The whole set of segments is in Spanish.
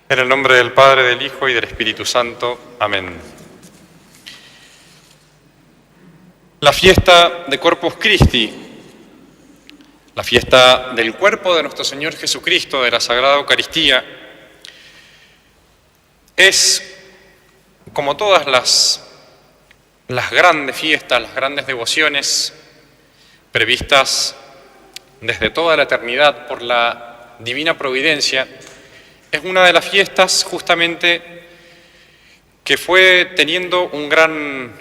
En el nombre del Padre, del Hijo y del Espíritu Santo. Amén. La fiesta de Corpus Christi, la fiesta del cuerpo de nuestro Señor Jesucristo, de la Sagrada Eucaristía, es, como todas las grandes fiestas, las grandes devociones previstas desde toda la eternidad por la divina providencia, es una de las fiestas justamente que fue teniendo un gran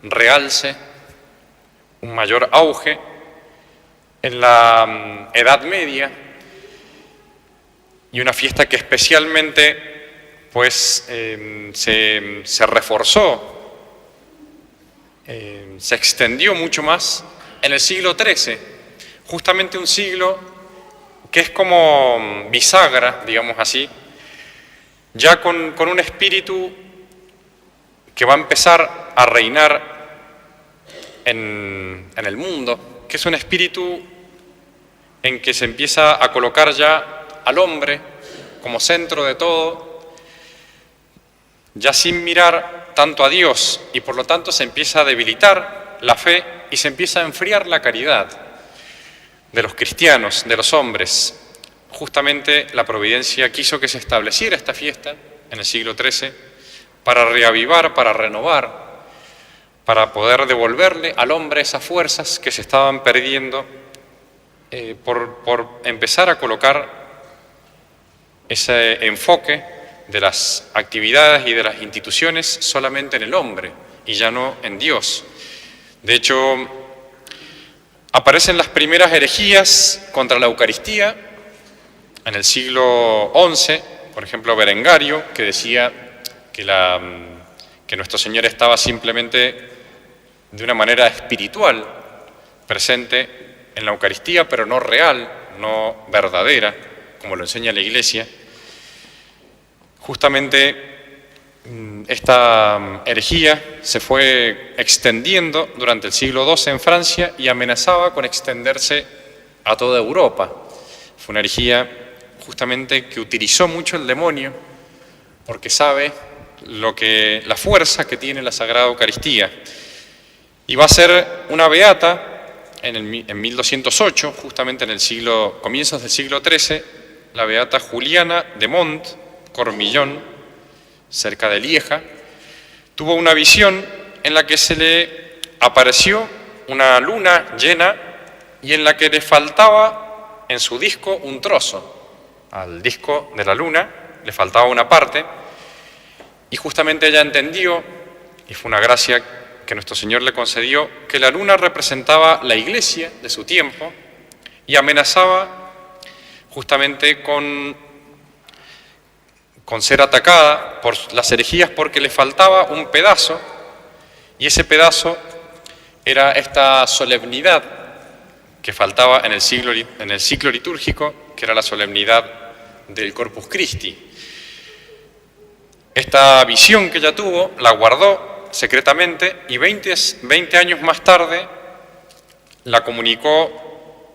realce, un mayor auge en la Edad Media, y una fiesta que especialmente se reforzó, se extendió mucho más en el siglo XIII, justamente un siglo que es como bisagra, digamos así, ya con un espíritu que va a empezar a reinar en el mundo, que es un espíritu en que se empieza a colocar ya al hombre como centro de todo, ya sin mirar tanto a Dios, y por lo tanto se empieza a debilitar la fe y se empieza a enfriar la caridad de los cristianos, de los hombres. Justamente la providencia quiso que se estableciera esta fiesta en el siglo XIII para reavivar, para renovar, para poder devolverle al hombre esas fuerzas que se estaban perdiendo por empezar a colocar ese enfoque de las actividades y de las instituciones solamente en el hombre y ya no en Dios. De hecho, aparecen las primeras herejías contra la Eucaristía en el siglo XI, por ejemplo Berengario, que decía que nuestro Señor estaba simplemente de una manera espiritual presente en la Eucaristía, pero no real, no verdadera, como lo enseña la Iglesia. Justamente esta herejía se fue extendiendo durante el siglo XII en Francia y amenazaba con extenderse a toda Europa. Fue una herejía justamente que utilizó mucho el demonio, porque sabe la fuerza que tiene la Sagrada Eucaristía. Y va a ser una beata en 1208, justamente en comienzos del siglo XIII, la beata Juliana de Mont, Cormillón, cerca de Lieja. Tuvo una visión en la que se le apareció una luna llena y en la que le faltaba en su disco un trozo. Al disco de la luna le faltaba una parte, y justamente ella entendió, y fue una gracia que nuestro Señor le concedió, que la luna representaba la Iglesia de su tiempo y amenazaba justamente con ser atacada por las herejías porque le faltaba un pedazo, y ese pedazo era esta solemnidad que faltaba en el ciclo litúrgico, que era la solemnidad del Corpus Christi. Esta visión que ella tuvo la guardó secretamente y 20 años más tarde la comunicó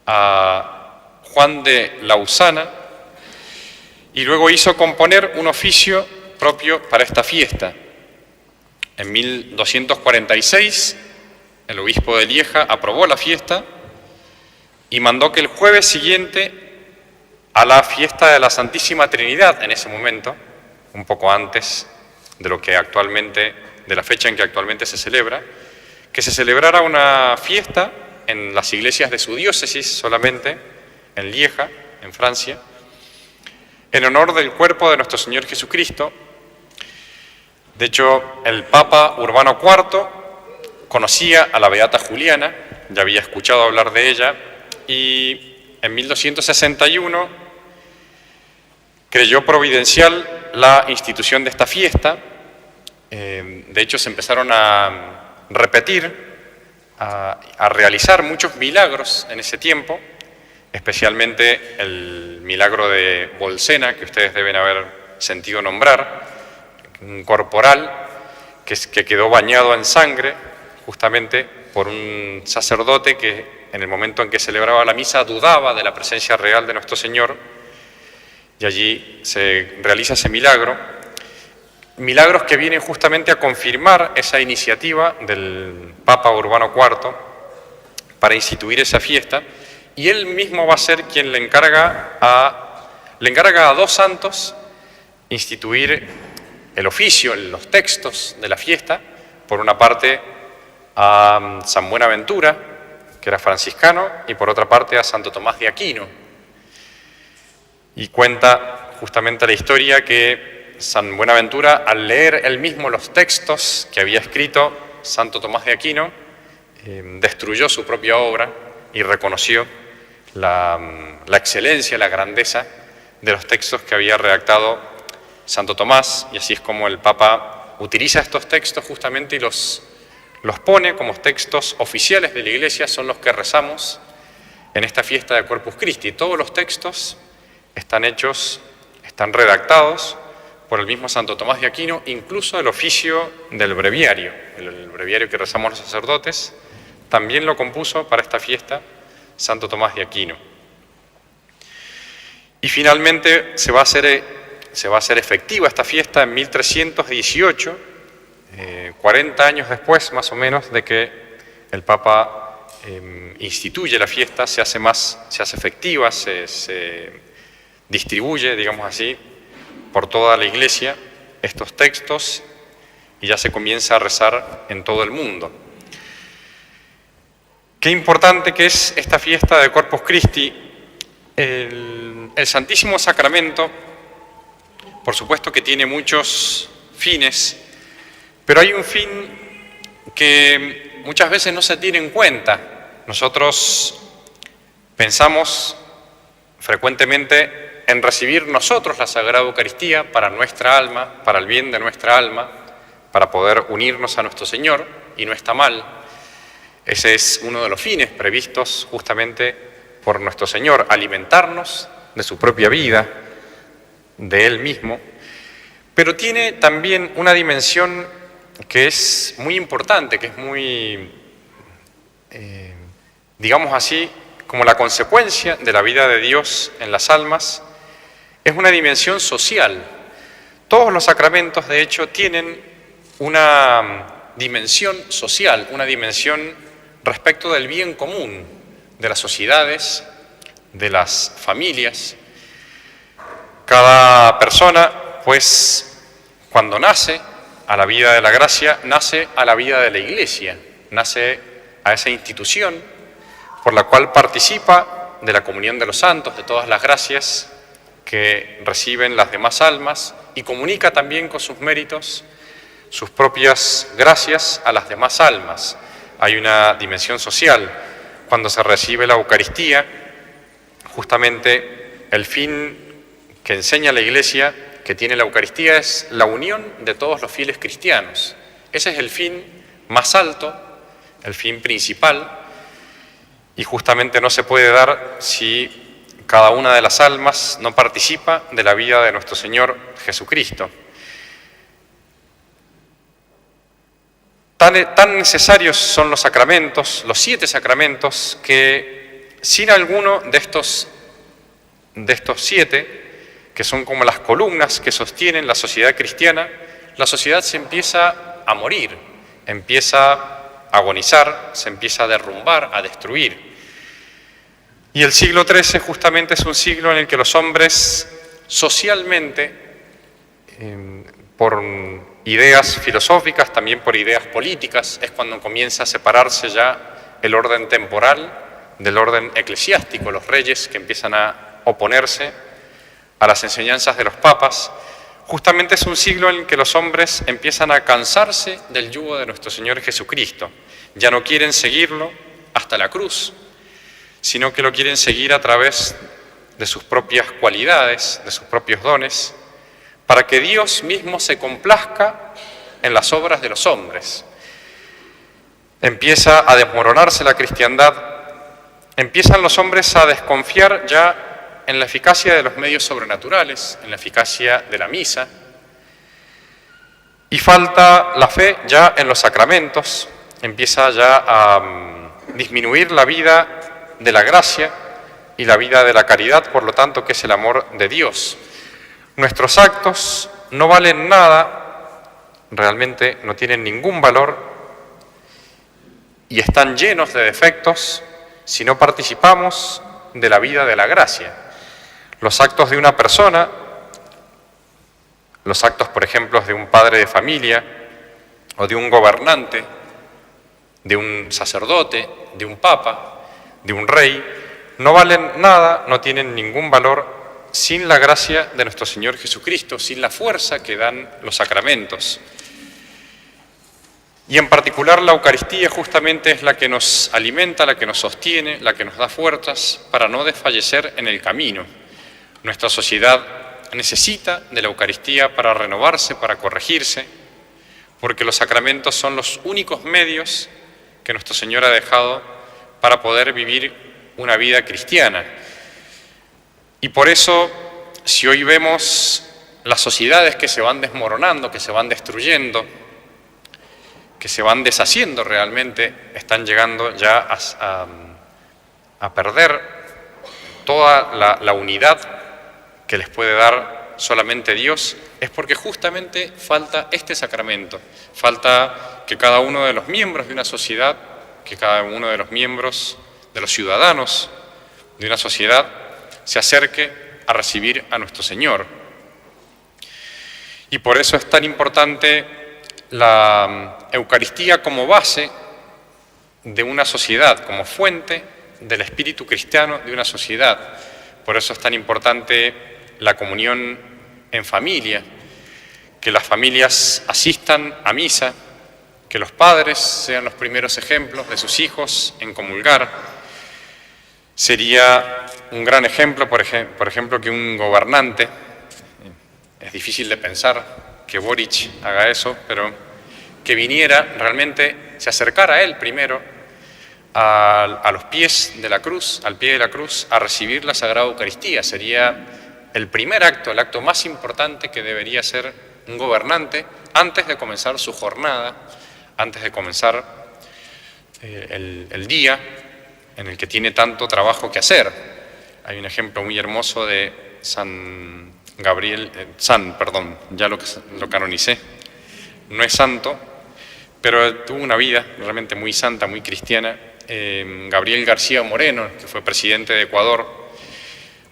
a Juan de Lausana, y luego hizo componer un oficio propio para esta fiesta. En 1246 el obispo de Lieja aprobó la fiesta y mandó que el jueves siguiente a la fiesta de la Santísima Trinidad, en ese momento, un poco antes de la fecha en que actualmente se celebra, que se celebrara una fiesta en las iglesias de su diócesis solamente, en Lieja, en Francia, en honor del cuerpo de nuestro Señor Jesucristo. De hecho, el Papa Urbano IV conocía a la beata Juliana, ya había escuchado hablar de ella, y en 1261 creyó providencial la institución de esta fiesta. De hecho, se empezaron a repetir, a realizar muchos milagros en ese tiempo, especialmente el milagro de Bolsena, que ustedes deben haber sentido nombrar, un corporal que quedó bañado en sangre, justamente por un sacerdote que en el momento en que celebraba la misa dudaba de la presencia real de nuestro Señor, y allí se realiza ese milagro. Milagros que vienen justamente a confirmar esa iniciativa del Papa Urbano IV para instituir esa fiesta, y él mismo va a ser quien le encarga a dos santos instituir el oficio, los textos de la fiesta. Por una parte a San Buenaventura, que era franciscano, y por otra parte a Santo Tomás de Aquino. Y cuenta justamente la historia que San Buenaventura, al leer él mismo los textos que había escrito Santo Tomás de Aquino, destruyó su propia obra y reconoció la excelencia, la grandeza de los textos que había redactado Santo Tomás, y así es como el Papa utiliza estos textos justamente y los pone como textos oficiales de la Iglesia, son los que rezamos en esta fiesta de Corpus Christi. Todos los textos están redactados por el mismo Santo Tomás de Aquino, incluso el oficio del breviario, el breviario que rezamos los sacerdotes, también lo compuso para esta fiesta Santo Tomás de Aquino. Y finalmente se va a hacer efectiva esta fiesta en 1318, 40 años después más o menos de que el Papa instituye la fiesta, se hace efectiva, se distribuye, digamos así, por toda la Iglesia estos textos, y ya se comienza a rezar en todo el mundo. Qué importante que es esta fiesta de Corpus Christi. El Santísimo Sacramento, por supuesto que tiene muchos fines, pero hay un fin que muchas veces no se tiene en cuenta. Nosotros pensamos frecuentemente en recibir nosotros la Sagrada Eucaristía para nuestra alma, para el bien de nuestra alma, para poder unirnos a nuestro Señor, y no está mal. Ese es uno de los fines previstos justamente por nuestro Señor, alimentarnos de su propia vida, de Él mismo, pero tiene también una dimensión que es muy importante, que es muy, digamos así, como la consecuencia de la vida de Dios en las almas, es una dimensión social. Todos los sacramentos, de hecho, tienen una dimensión social, una dimensión respecto del bien común, de las sociedades, de las familias. Cada persona, pues, cuando nace a la vida de la gracia, nace a la vida de la Iglesia, nace a esa institución por la cual participa de la comunión de los santos, de todas las gracias que reciben las demás almas, y comunica también con sus méritos sus propias gracias a las demás almas. Hay una dimensión social. Cuando se recibe la Eucaristía, justamente el fin que enseña la Iglesia que tiene la Eucaristía es la unión de todos los fieles cristianos. Ese es el fin más alto, el fin principal, y justamente no se puede dar si cada una de las almas no participa de la vida de nuestro Señor Jesucristo. Tan necesarios son los sacramentos, los 7 sacramentos, que sin alguno de estos 7, que son como las columnas que sostienen la sociedad cristiana, la sociedad se empieza a morir, empieza a agonizar, se empieza a derrumbar, a destruir. Y el siglo XIII justamente es un siglo en el que los hombres socialmente, por ideas filosóficas, también por ideas políticas, es cuando comienza a separarse ya el orden temporal del orden eclesiástico, los reyes que empiezan a oponerse a las enseñanzas de los papas. Justamente es un siglo en el que los hombres empiezan a cansarse del yugo de nuestro Señor Jesucristo. Ya no quieren seguirlo hasta la cruz, sino que lo quieren seguir a través de sus propias cualidades, de sus propios dones, para que Dios mismo se complazca en las obras de los hombres. Empieza a desmoronarse la cristiandad, empiezan los hombres a desconfiar ya en la eficacia de los medios sobrenaturales, en la eficacia de la misa, y falta la fe ya en los sacramentos, empieza ya a disminuir la vida de la gracia y la vida de la caridad, por lo tanto, que es el amor de Dios. Nuestros actos no valen nada, realmente no tienen ningún valor y están llenos de defectos si no participamos de la vida de la gracia. Los actos de una persona, los actos, por ejemplo, de un padre de familia o de un gobernante, de un sacerdote, de un papa, de un rey, no valen nada, no tienen ningún valor sin la gracia de nuestro Señor Jesucristo, sin la fuerza que dan los sacramentos. Y en particular la Eucaristía justamente es la que nos alimenta, la que nos sostiene, la que nos da fuerzas para no desfallecer en el camino. Nuestra sociedad necesita de la Eucaristía para renovarse, para corregirse, porque los sacramentos son los únicos medios que nuestro Señor ha dejado para poder vivir una vida cristiana. Y por eso, si hoy vemos las sociedades que se van desmoronando, que se van destruyendo, que se van deshaciendo realmente, están llegando ya a perder toda la unidad que les puede dar solamente Dios, es porque justamente falta este sacramento, falta que cada uno de los miembros de una sociedad, que cada uno de los miembros, de los ciudadanos de una sociedad, se acerque a recibir a nuestro Señor. Y por eso es tan importante la Eucaristía como base de una sociedad, como fuente del espíritu cristiano de una sociedad. Por eso es tan importante la comunión en familia, que las familias asistan a misa, que los padres sean los primeros ejemplos de sus hijos en comulgar. Sería un gran ejemplo, por ejemplo, que un gobernante, es difícil de pensar que Boric haga eso, pero que viniera realmente, se acercara a él primero, a los pies de la cruz, al pie de la cruz, a recibir la Sagrada Eucaristía. Sería el primer acto, el acto más importante que debería hacer un gobernante antes de comenzar su jornada, antes de comenzar el día en el que tiene tanto trabajo que hacer. Hay un ejemplo muy hermoso de San Gabriel, ya lo canonicé, no es santo, pero tuvo una vida realmente muy santa, muy cristiana, Gabriel García Moreno, que fue presidente de Ecuador.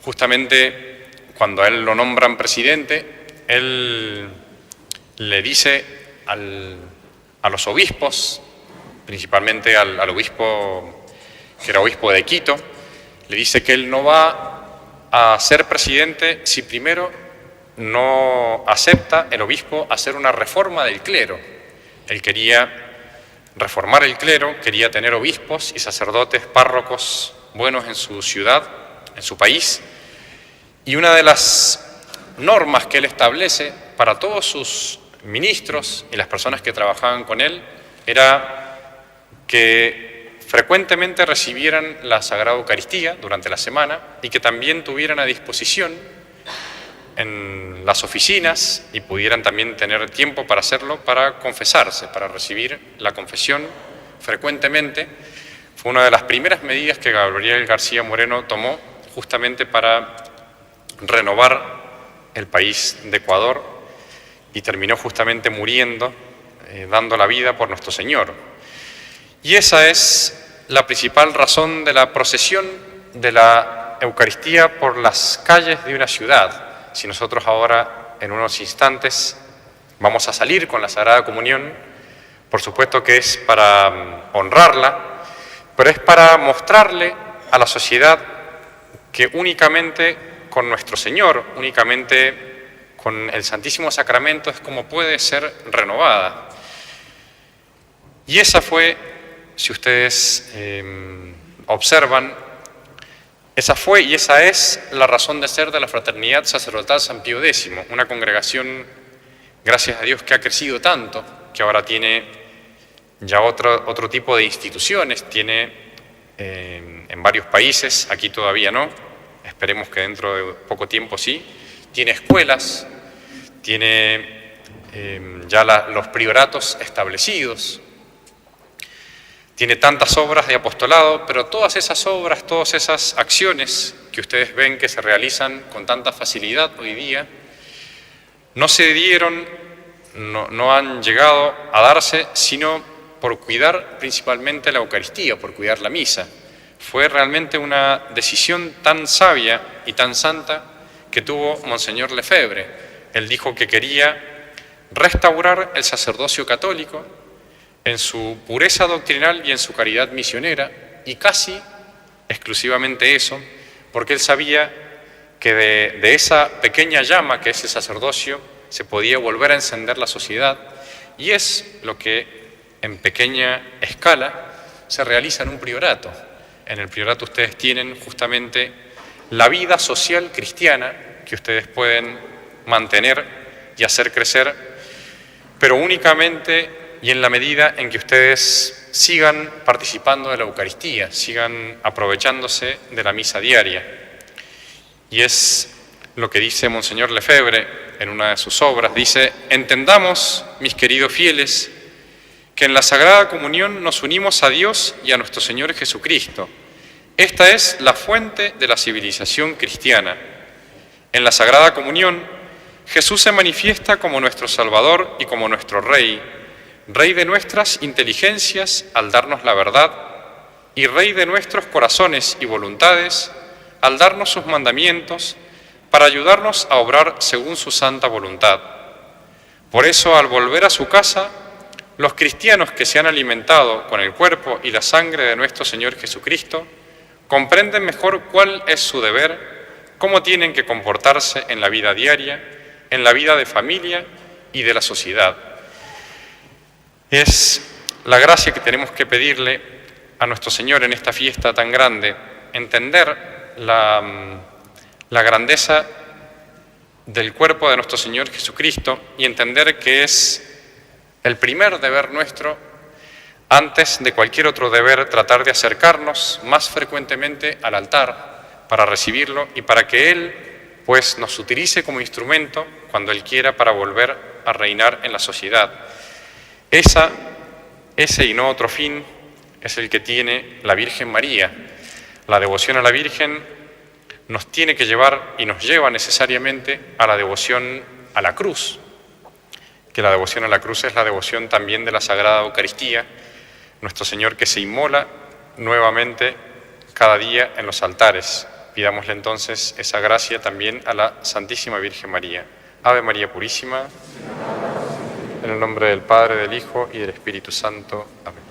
Justamente cuando a él lo nombran presidente, él le dice a los obispos, principalmente al obispo que era obispo de Quito, le dice que él no va a ser presidente si primero no acepta el obispo hacer una reforma del clero. Él quería reformar el clero, quería tener obispos y sacerdotes, párrocos buenos en su ciudad, en su país, y una de las normas que él establece para todos sus ministros y las personas que trabajaban con él era que frecuentemente recibieran la Sagrada Eucaristía durante la semana y que también tuvieran a disposición en las oficinas y pudieran también tener tiempo para hacerlo, para confesarse, para recibir la confesión frecuentemente. Fue una de las primeras medidas que Gabriel García Moreno tomó justamente para renovar el país de Ecuador y terminó justamente muriendo, dando la vida por nuestro Señor. Y esa es la principal razón de la procesión de la Eucaristía por las calles de una ciudad. Si nosotros ahora, en unos instantes, vamos a salir con la Sagrada Comunión, por supuesto que es para honrarla, pero es para mostrarle a la sociedad que únicamente con nuestro Señor, únicamente con el Santísimo Sacramento es como puede ser renovada. Y esa fue, si ustedes observan, esa fue y esa es la razón de ser de la Fraternidad Sacerdotal San Pío X, una congregación, gracias a Dios, que ha crecido tanto, que ahora tiene ya otro tipo de instituciones, tiene en varios países, aquí todavía no, esperemos que dentro de poco tiempo sí, tiene escuelas, tiene ya los prioratos establecidos, tiene tantas obras de apostolado, pero todas esas obras, todas esas acciones que ustedes ven que se realizan con tanta facilidad hoy día, no se dieron, no han llegado a darse, sino por cuidar principalmente la Eucaristía, por cuidar la misa. Fue realmente una decisión tan sabia y tan santa que tuvo Monseñor Lefebvre. Él dijo que quería restaurar el sacerdocio católico en su pureza doctrinal y en su caridad misionera, y casi exclusivamente eso, porque él sabía que de esa pequeña llama que es el sacerdocio se podía volver a encender la sociedad, y es lo que en pequeña escala se realiza en un priorato. En el priorato ustedes tienen justamente la vida social cristiana que ustedes pueden mantener y hacer crecer, pero únicamente y en la medida en que ustedes sigan participando de la Eucaristía, sigan aprovechándose de la misa diaria. Y es lo que dice Monseñor Lefebvre en una de sus obras. Dice: entendamos, mis queridos fieles, que en la Sagrada Comunión nos unimos a Dios y a nuestro Señor Jesucristo. Esta es la fuente de la civilización cristiana. En la Sagrada Comunión, Jesús se manifiesta como nuestro Salvador y como nuestro Rey, Rey de nuestras inteligencias al darnos la verdad y Rey de nuestros corazones y voluntades al darnos sus mandamientos para ayudarnos a obrar según su santa voluntad. Por eso, al volver a su casa, los cristianos que se han alimentado con el cuerpo y la sangre de nuestro Señor Jesucristo comprenden mejor cuál es su deber, cómo tienen que comportarse en la vida diaria, en la vida de familia y de la sociedad. Es la gracia que tenemos que pedirle a nuestro Señor en esta fiesta tan grande, entender la grandeza del cuerpo de nuestro Señor Jesucristo y entender que es el primer deber nuestro, antes de cualquier otro deber, tratar de acercarnos más frecuentemente al altar para recibirlo y para que Él pues nos utilice como instrumento cuando Él quiera para volver a reinar en la sociedad. Ese y no otro fin es el que tiene la Virgen María. La devoción a la Virgen nos tiene que llevar y nos lleva necesariamente a la devoción a la cruz, que la devoción a la cruz es la devoción también de la Sagrada Eucaristía, nuestro Señor que se inmola nuevamente cada día en los altares. Pidámosle entonces esa gracia también a la Santísima Virgen María. Ave María Purísima. En el nombre del Padre, del Hijo y del Espíritu Santo. Amén.